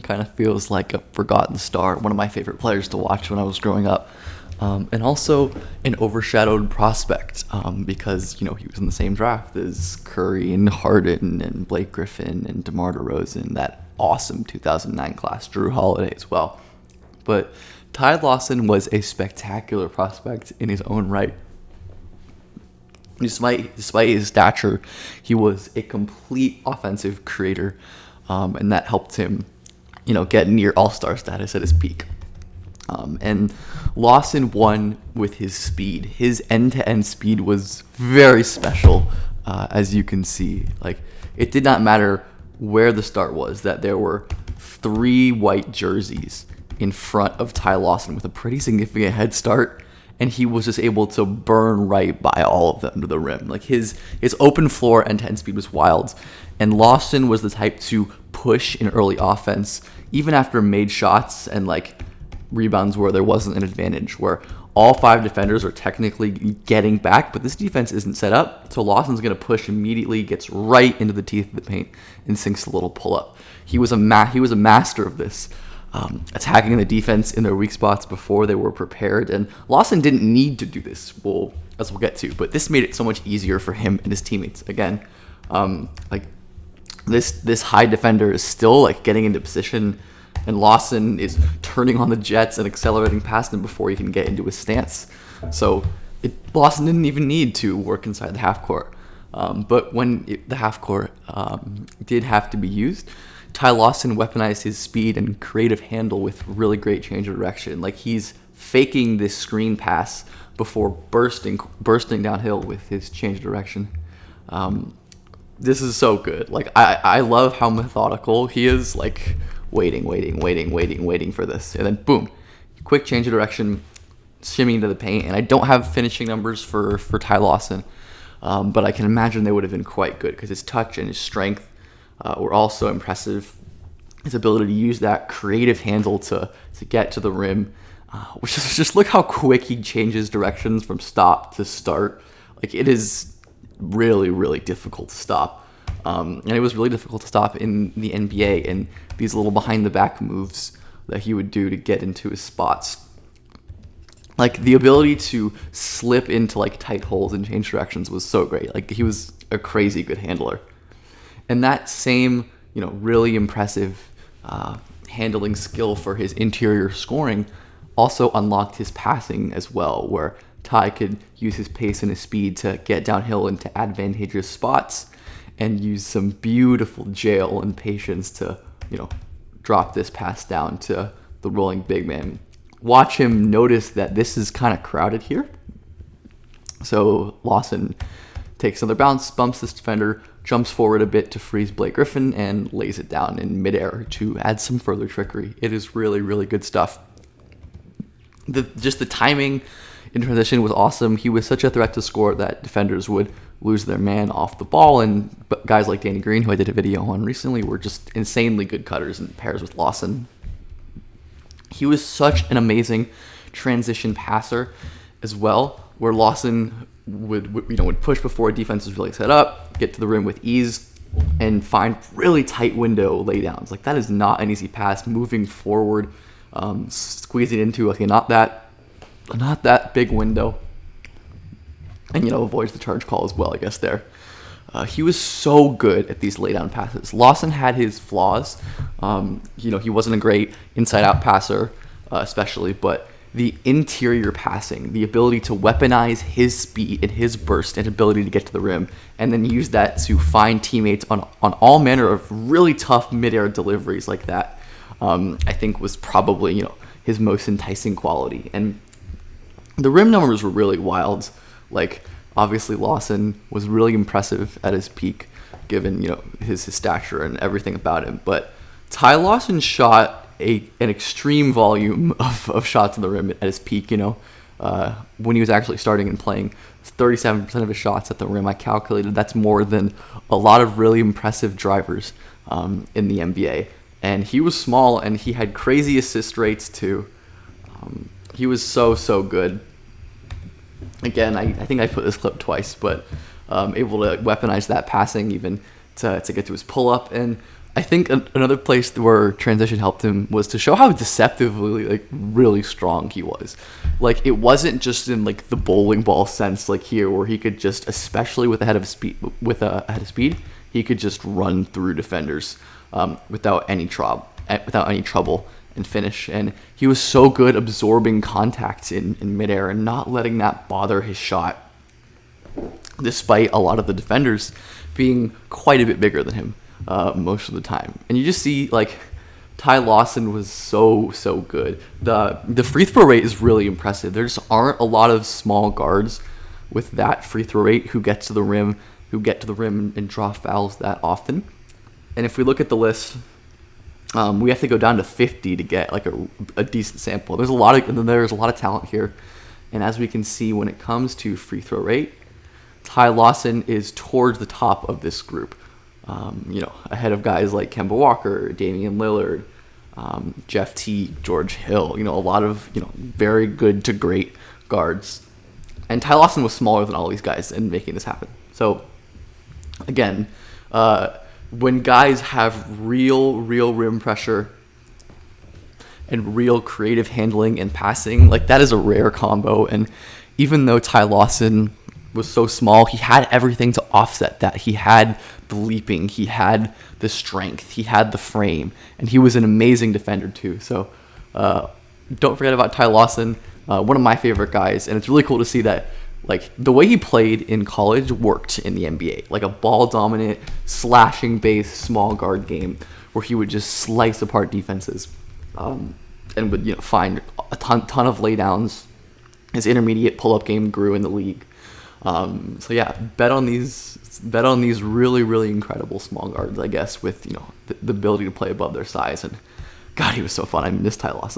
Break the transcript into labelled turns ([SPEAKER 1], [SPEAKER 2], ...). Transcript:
[SPEAKER 1] kind of feels like a forgotten star, one of my favorite players to watch when I was growing up. And also an overshadowed prospect because, he was in the same draft as Curry and Harden and Blake Griffin and DeMar DeRozan, that awesome 2009 class, Drew Holiday as well. But Ty Lawson was a spectacular prospect in his own right. Despite his stature, he was a complete offensive creator, and that helped him, get near all-star status at his peak. And Lawson won with his speed. His end-to-end speed was very special, as you can see. Like, it did not matter where the start was, that there were 3 white jerseys in front of Ty Lawson with a pretty significant head start, and he was just able to burn right by all of them to the rim. Like, his open floor end-to-end speed was wild, and Lawson was the type to push in early offense, even after made shots and, rebounds where there wasn't an advantage, where all 5 defenders are technically getting back, but this defense isn't set up, so Lawson's going to push immediately, gets right into the teeth of the paint, and sinks a little pull-up. He was a master of this, attacking the defense in their weak spots before they were prepared, and Lawson didn't need to do this, as we'll get to, but this made it so much easier for him and his teammates. Again, this high defender is still getting into position, and Lawson is turning on the jets and accelerating past him before he can get into his stance. So Lawson didn't even need to work inside the half court. But when the half court did have to be used, Ty Lawson weaponized his speed and creative handle with really great change of direction. He's faking this screen pass before bursting downhill with his change of direction. This is so good. I love how methodical he is. Waiting for this, and then boom, quick change of direction, shimmying to the paint. And I don't have finishing numbers for Ty Lawson, but I can imagine they would have been quite good because his touch and his strength were also impressive. His ability to use that creative handle to get to the rim, which is just look how quick he changes directions from stop to start. It is really, really difficult to stop. And it was really difficult to stop in the NBA, and these little behind-the-back moves that he would do to get into his spots. The ability to slip into, tight holes and change directions was so great. He was a crazy good handler. And that same, really impressive handling skill for his interior scoring also unlocked his passing as well, where Ty could use his pace and his speed to get downhill into advantageous spots and use some beautiful jail and patience to, drop this pass down to the rolling big man. Watch him notice that this is kind of crowded here. So Lawson takes another bounce, bumps this defender, jumps forward a bit to freeze Blake Griffin, and lays it down in midair to add some further trickery. It is really, really good stuff. Just the timing in transition was awesome. He was such a threat to score that defenders would lose their man off the ball, and guys like Danny Green, who I did a video on recently, were just insanely good cutters in pairs with Lawson. He was such an amazing transition passer as well, where Lawson would push before a defense was really set up, get to the rim with ease, and find really tight window laydowns. That is not an easy pass, moving forward, squeezing into not that big window, and avoids the charge call as well, I guess, there. He was so good at these laydown passes. Lawson had his flaws. He wasn't a great inside-out passer, especially, but the interior passing, the ability to weaponize his speed and his burst and ability to get to the rim, and then use that to find teammates on all manner of really tough mid-air deliveries like that, I think was probably, his most enticing quality. And the rim numbers were really wild. Obviously Lawson was really impressive at his peak, given, his stature and everything about him. But Ty Lawson shot an extreme volume of shots in the rim at his peak, when he was actually starting and playing. 37% of his shots at the rim, I calculated. That's more than a lot of really impressive drivers in the NBA. And he was small, and he had crazy assist rates too. He was so good. Again, I think I put this clip twice, but able to weaponize that passing even to get to his pull-up. And I think another place where transition helped him was to show how deceptively like really strong he was. Like it wasn't just in like the bowling ball sense like here where he could just, especially with a head of speed, he could just run through defenders without any trouble and finish. And he was so good absorbing contact in midair and not letting that bother his shot, despite a lot of the defenders being quite a bit bigger than him most of the time. And you just see like Ty Lawson was so good. The free throw rate is really impressive. There just aren't a lot of small guards with that free throw rate who get to the rim and draw fouls that often. And if we look at the list, we have to go down to 50 to get like a decent sample. There's a lot of talent here. And as we can see, when it comes to free throw rate, Ty Lawson is towards the top of this group, ahead of guys like Kemba Walker, Damian Lillard, Jeff Teague, George Hill, a lot of, very good to great guards. And Ty Lawson was smaller than all these guys in making this happen. So, again, when guys have real rim pressure and real creative handling and passing, like that is a rare combo. And even though Ty Lawson was so small, he had everything to offset that. He had the leaping, he had the strength, he had the frame, and he was an amazing defender too. So don't forget about Ty Lawson, one of my favorite guys. And it's really cool to see that like the way he played in college worked in the NBA, like a ball dominant, slashing based small guard game where he would just slice apart defenses and would find a ton of laydowns. His intermediate pull-up game grew in the league. So yeah, bet on these really incredible small guards, I guess, with the ability to play above their size. And God, he was so fun. I miss Ty Lawson.